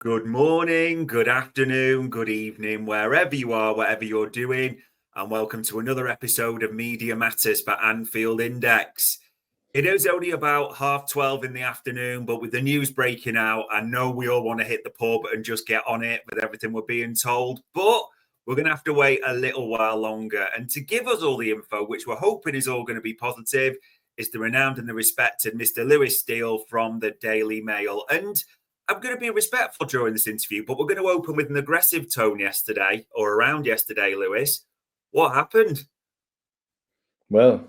Good morning, good afternoon, good evening, wherever you are, whatever you're doing, and welcome to another episode of Media Matters for Anfield Index. It is only about 12:30 in the afternoon, but with the news breaking out, I know we all want to hit the pub and just get on it with everything we're being told, but we're going to have to wait a little while longer. And to give us all the info, which we're hoping is all going to be positive, is the renowned and the respected Mr. Lewis Steele from the Daily Mail. And I'm going to be respectful during this interview, but we're going to open with an aggressive tone yesterday or around yesterday, Lewis. What happened? Well,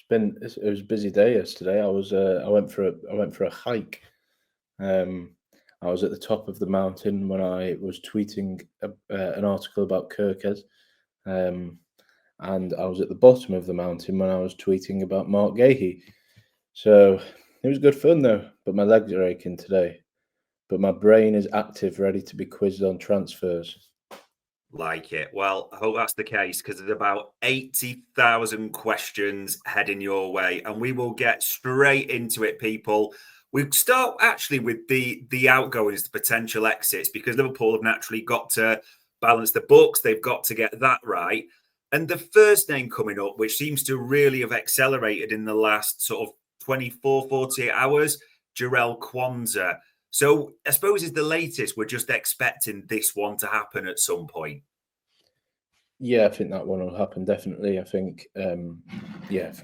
it was a busy day yesterday. I went for a hike. I was at the top of the mountain when I was tweeting an article about Kirkes, and I was at the bottom of the mountain when I was tweeting about Mark Gahey. So it was good fun though, but my legs are aching today. But my brain is active, ready to be quizzed on transfers. Like it. Well, I hope that's the case because there's about 80,000 questions heading your way, and we will get straight into it, people. We start actually with the outgoings, the potential exits, because Liverpool have naturally got to balance the books. They've got to get that right. And the first name coming up, which seems to really have accelerated in the last sort of 24, 48 hours, Jarell Quansah. So I suppose is the latest. We're just expecting this one to happen at some point. Yeah, I think that one will happen definitely. I think, from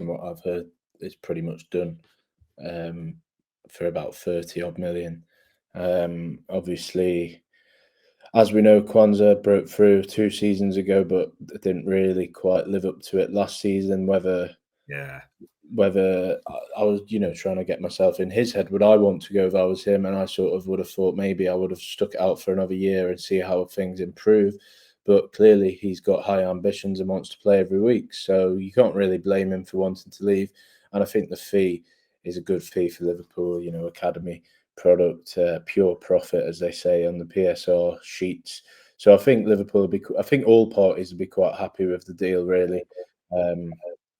what I've heard, it's pretty much done for about 30 odd million. Obviously, as we know, Quansah broke through 2 seasons ago, but didn't really quite live up to it last season. Whether I was, trying to get myself in his head, would I want to go if I was him? And I sort of would have thought maybe I would have stuck it out for another year and see how things improve. But clearly he's got high ambitions and wants to play every week. So you can't really blame him for wanting to leave. And I think the fee is a good fee for Liverpool, academy product, pure profit, as they say on the PSR sheets. So I think I think all parties will be quite happy with the deal, really.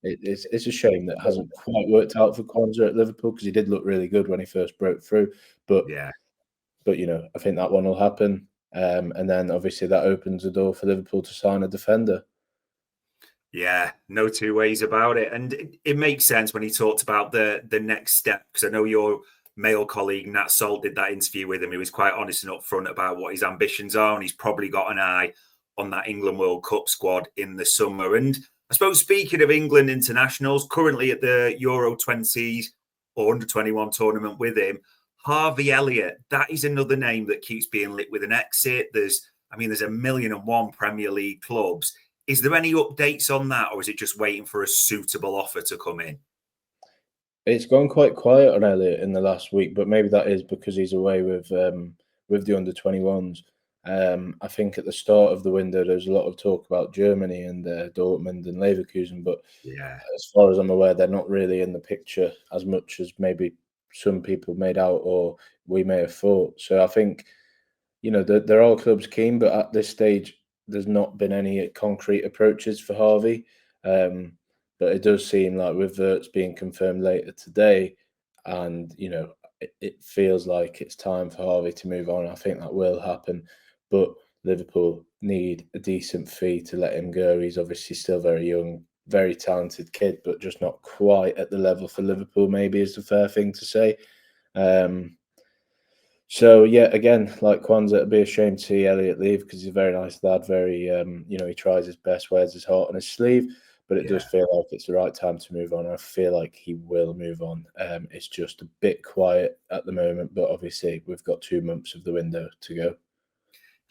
It's a shame that it hasn't quite worked out for Quansah at Liverpool because he did look really good when he first broke through. But I think that one will happen. And then obviously that opens the door for Liverpool to sign a defender. Yeah, no two ways about it. And it makes sense when he talked about the next step, because I know your Mail colleague Nat Salt did that interview with him. He was quite honest and upfront about what his ambitions are, and he's probably got an eye on that England World Cup squad in the summer. And I suppose speaking of England internationals, currently at the Euro 20s or under 21 tournament with him, Harvey Elliott, that is another name that keeps being lit with an exit. There's 1,000,001 Premier League clubs. Is there any updates on that, or is it just waiting for a suitable offer to come in? It's gone quite quiet on Elliott in the last week, but maybe that is because he's away with the under-21s. I think at the start of the window, there was a lot of talk about Germany and Dortmund and Leverkusen, but as far as I'm aware, they're not really in the picture as much as maybe some people made out or we may have thought. So I think, there are clubs keen, but at this stage, there's not been any concrete approaches for Harvey. But it does seem like with Wirtz being confirmed later today, and it feels like it's time for Harvey to move on. I think that will happen, but Liverpool need a decent fee to let him go. He's obviously still very young, very talented kid, but just not quite at the level for Liverpool, maybe is the fair thing to say. So yeah, again, like Quansah, it'd be a shame to see Elliott leave because he's a very nice lad. Very, he tries his best, wears his heart on his sleeve. But it does feel like it's the right time to move on. I feel like he will move on. It's just a bit quiet at the moment, but obviously we've got 2 months of the window to go.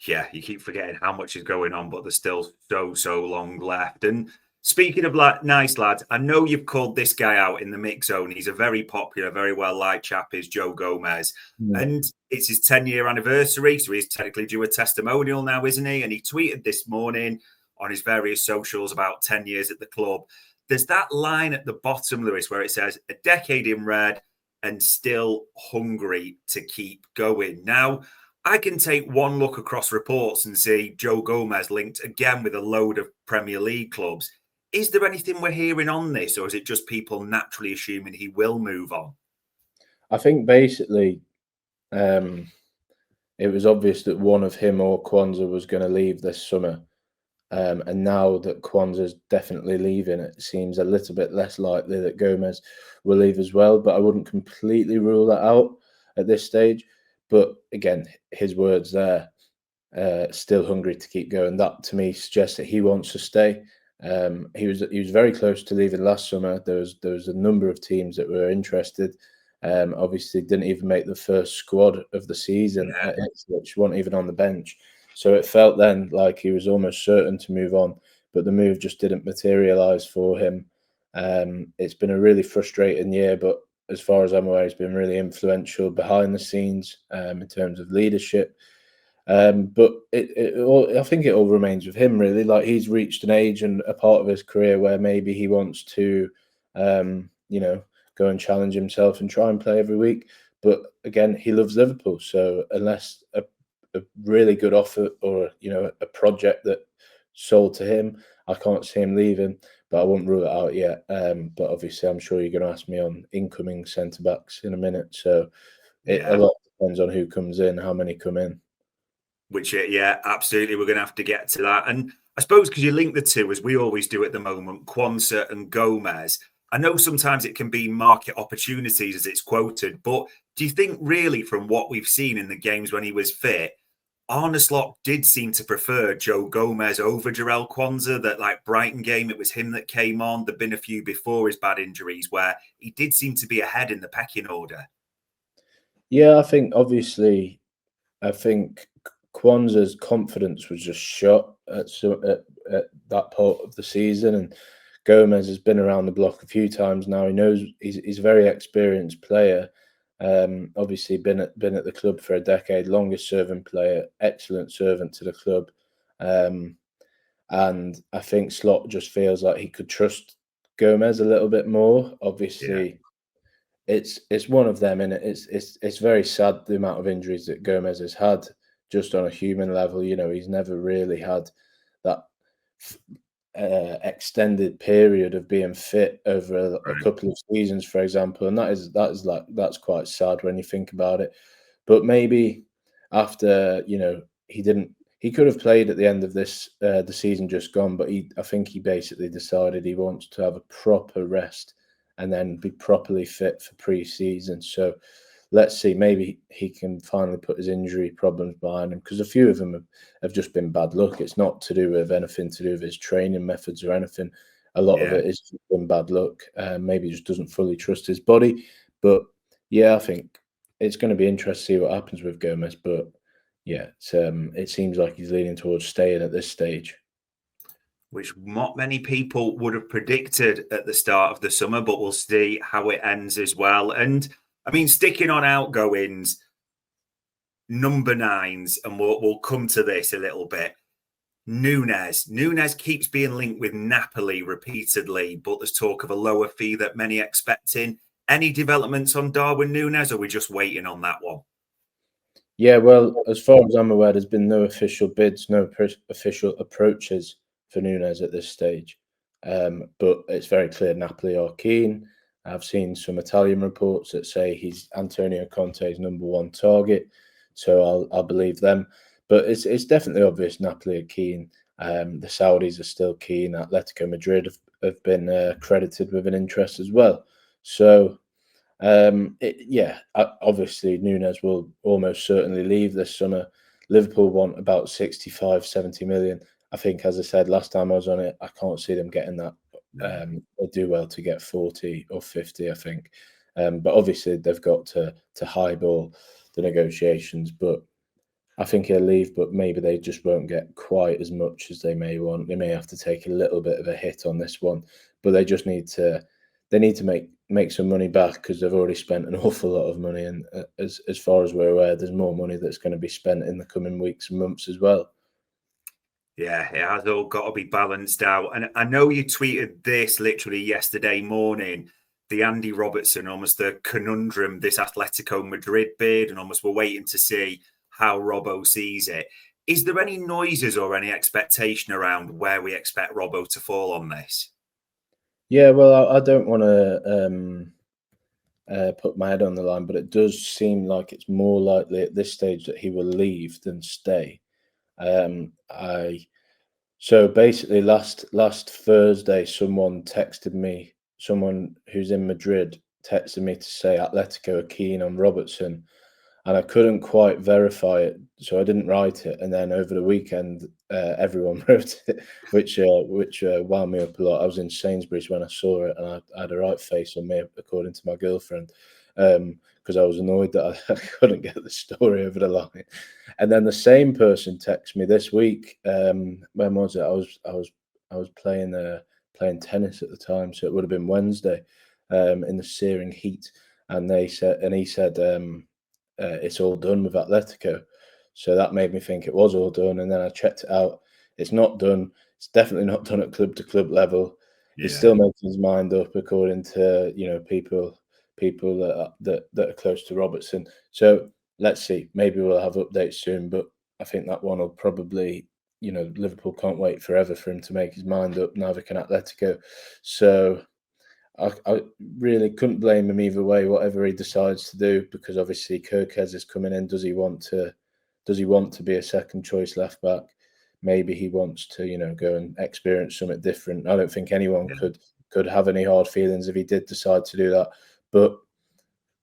Yeah, you keep forgetting how much is going on, but there's still so long left. And speaking of nice lads, I know you've called this guy out in the mix zone. He's a very popular, very well liked chap, is Joe Gomez. And it's his 10-year anniversary, so he's technically due a testimonial now, isn't he? And he tweeted this morning on his various socials about 10 years at the club. There's that line at the bottom, Lewis, where it says, a decade in red and still hungry to keep going. Now, I can take one look across reports and see Joe Gomez linked again with a load of Premier League clubs. Is there anything we're hearing on this, or is it just people naturally assuming he will move on? I think basically it was obvious that one of him or Quansah was going to leave this summer. And now that Quansah's definitely leaving, it seems a little bit less likely that Gomez will leave as well. But I wouldn't completely rule that out at this stage. But again, his words there, still hungry to keep going. That to me suggests that he wants to stay. He was very close to leaving last summer. There was a number of teams that were interested. Obviously, didn't even make the first squad of the season at Ipswich, wasn't even on the bench. So it felt then like he was almost certain to move on, but the move just didn't materialise for him. It's been a really frustrating year, but as far as I'm aware, he's been really influential behind the scenes in terms of leadership. But I think it all remains with him, really. Like, he's reached an age and a part of his career where maybe he wants to, go and challenge himself and try and play every week. But again, he loves Liverpool, so unless a really good offer or a project that sold to him, I can't see him leaving. But I won't rule it out yet. But obviously, I'm sure you're going to ask me on incoming centre backs in a minute. So a lot depends on who comes in, how many come in. Absolutely. We're going to have to get to that. And I suppose because you link the two, as we always do at the moment, Quansah and Gomez. I know sometimes it can be market opportunities, as it's quoted, but do you think really from what we've seen in the games when he was fit, Arne Slot did seem to prefer Joe Gomez over Jarell Quansah? That, like, Brighton game, it was him that came on. There'd been a few before his bad injuries where he did seem to be ahead in the pecking order. Yeah, I think Quansah's confidence was just shot at that part of the season, and Gomez has been around the block a few times now. He knows he's a very experienced player. Obviously, been at the club for a decade, longest serving player, excellent servant to the club, and I think Slot just feels like he could trust Gomez a little bit more. Obviously, it's one of them, and it's very sad the amount of injuries that Gomez has had. Just on a human level, he's never really had that extended period of being fit over a couple of seasons, for example, and that's quite sad when you think about it. But maybe after he could have played at the end of this the season just gone, but I think he basically decided he wants to have a proper rest and then be properly fit for pre-season. So let's see, maybe he can finally put his injury problems behind him, because a few of them have just been bad luck. It's not to do with anything to do with his training methods or anything. A lot of it is just been bad luck. Maybe he just doesn't fully trust his body. But yeah, I think it's going to be interesting to see what happens with Gomez. But yeah, it seems like he's leaning towards staying at this stage, which not many people would have predicted at the start of the summer, but we'll see how it ends as well. And I mean, sticking on outgoings, number 9s, and we'll come to this a little bit. Nunez keeps being linked with Napoli repeatedly, but there's talk of a lower fee that many expecting. Any developments on Darwin Nunez, or are we just waiting on that one? Yeah, well, as far as I'm aware, there's been no official bids, no official approaches for Nunez at this stage. But it's very clear Napoli are keen. I've seen some Italian reports that say he's Antonio Conte's number 1 target, so I'll believe them. But it's definitely obvious Napoli are keen. The Saudis are still keen. Atletico Madrid have been credited with an interest as well. So obviously Nunez will almost certainly leave this summer. Liverpool want about 65, 70 million. I think, as I said last time I was on it, I can't see them getting that. They do well to get 40 or 50, I think. But obviously they've got to highball the negotiations. But I think he'll leave, but maybe they just won't get quite as much as they may want. They may have to take a little bit of a hit on this one, but they just need to make some money back, because they've already spent an awful lot of money. And as far as we're aware, there's more money that's going to be spent in the coming weeks and months as well. Yeah, it has all got to be balanced out. And I know you tweeted this literally yesterday morning, the Andy Robertson, almost the conundrum, this Atletico Madrid bid, and almost we're waiting to see how Robbo sees it. Is there any noises or any expectation around where we expect Robbo to fall on this? Yeah, well, I don't want to put my head on the line, but it does seem like it's more likely at this stage that he will leave than stay. So basically, last Thursday, someone who's in Madrid texted me to say Atletico are keen on Robertson, and I couldn't quite verify it, so I didn't write it. And then over the weekend, everyone wrote it, which wound me up a lot. I was in Sainsbury's when I saw it, and I had a right face on me, according to my girlfriend, because I was annoyed that I couldn't get the story over the line. And then the same person texted me this week. When was it? I was playing tennis at the time, so it would have been Wednesday, in the searing heat. And he said, it's all done with Atletico. So that made me think it was all done. And then I checked it out. It's not done. It's definitely not done at club to club level. Yeah. He's still making his mind up, according to people that are close to Robertson. So let's see. Maybe we'll have updates soon. But I think that one will probably, Liverpool can't wait forever for him to make his mind up. Now they can Atletico. So I really couldn't blame him either way, whatever he decides to do, because obviously Kirkez is coming in. Does he want to be a second choice left back? Maybe he wants to, go and experience something different. I don't think anyone could have any hard feelings if he did decide to do that. But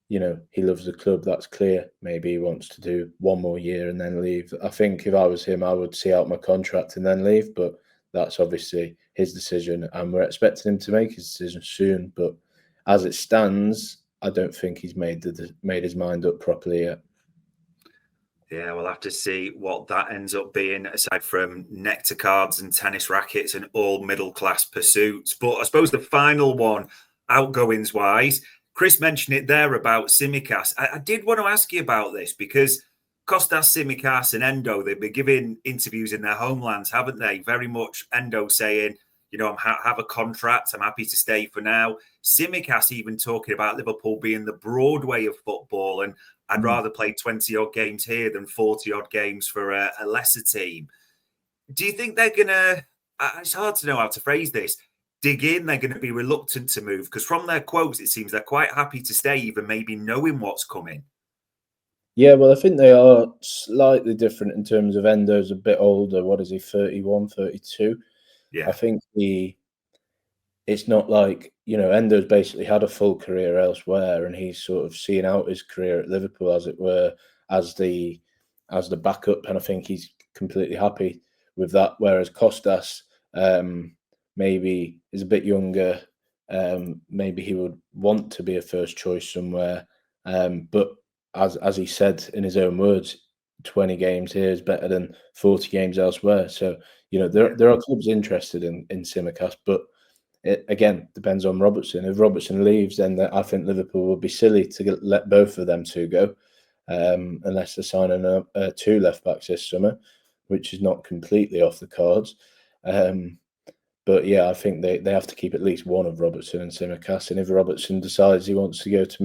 he loves the club, that's clear. Maybe he wants to do one more year and then leave. I think if I was him, I would see out my contract and then leave. But that's obviously his decision, and we're expecting him to make his decision soon. But as it stands, I don't think he's made his mind up properly yet. Yeah, we'll have to see what that ends up being, aside from nectar cards and tennis rackets and all middle-class pursuits. But I suppose the final one, outgoings-wise, Chris mentioned it there about Tsimikas. I did want to ask you about this, because Kostas Tsimikas and Endo, they've been giving interviews in their homelands, haven't they? Very much Endo saying, I have a contract, I'm happy to stay for now. Tsimikas even talking about Liverpool being the Broadway of football, and I'd rather play 20-odd games here than 40-odd games for a lesser team. Do you think they're going to, it's hard to know how to phrase this, dig in? They're going to be reluctant to move? Because from their quotes, it seems they're quite happy to stay, even maybe knowing what's coming. Yeah, well, I think they are slightly different in terms of Endo's a bit older. What is he, 31, 32? Yeah. I think it's not like, Endo's basically had a full career elsewhere, and he's sort of seeing out his career at Liverpool, as it were, as the backup, and I think he's completely happy with that. Whereas Kostas maybe is a bit younger. Maybe he would want to be a first choice somewhere. But as he said in his own words, 20 games here is better than 40 games elsewhere. So, there are clubs interested in Tsimikas, but it, again, depends on Robertson. If Robertson leaves, then I think Liverpool would be silly to let both of them two go, unless they're signing two left-backs this summer, which is not completely off the cards. But yeah, I think they have to keep at least one of Robertson and Tsimikas. And if Robertson decides he wants to go to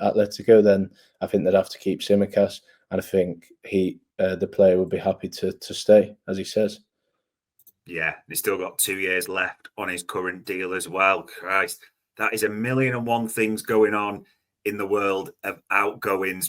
Atletico, then I think they'd have to keep Tsimikas. And I think the player would be happy to stay, as he says. Yeah, he's still got 2 years left on his current deal as well. Christ, that is 1,000,001 things going on in the world of outgoings.